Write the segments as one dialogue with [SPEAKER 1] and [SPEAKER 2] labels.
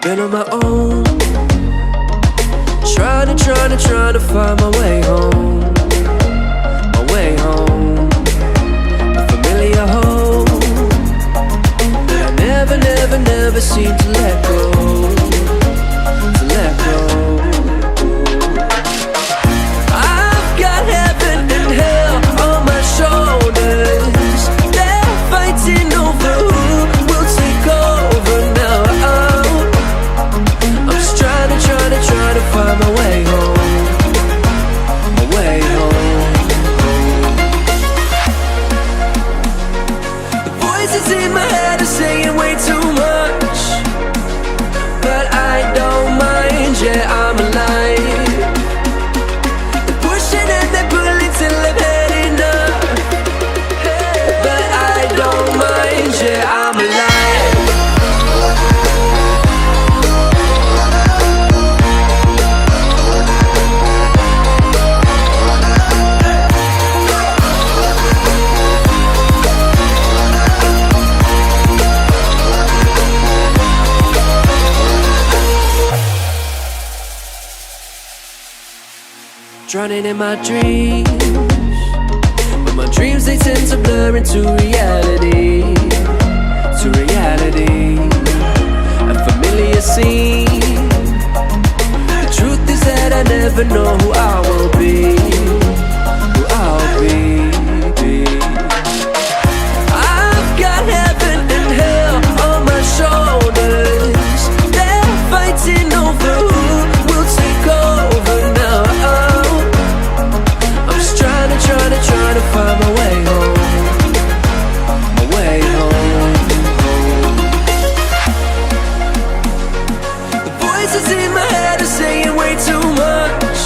[SPEAKER 1] been on my own, trying to find my way home, my way home. A familiar home that I never seem to let go, to let go. I've got heaven and hell on my shoulders. They're fighting over who will take over now. I'm just trying to find my way home, my way home. The voices in my head are saying way too much, but I don't mind, yeah, I'm alive. They're pushing and they're pulling till I'm heading up, but I don't mind, yeah, I'm alive. Drowning in my dreams, but my dreams they tend to blur into reality, to reality. A familiar scene. The truth is that I never know who I will be, who I'll be. I've got heaven and hell on my shoulders. They're fighting over who will take over now. Trying to find my way home, my way home. The voices in my head are saying way too much,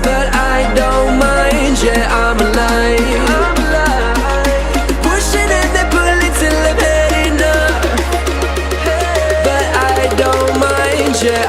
[SPEAKER 1] but I don't mind, yeah, I'm alive. They're pushing and they're pulling till I'm heading up, but I don't mind, yeah.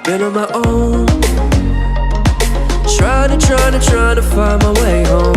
[SPEAKER 1] Been on my own, trying to find my way home.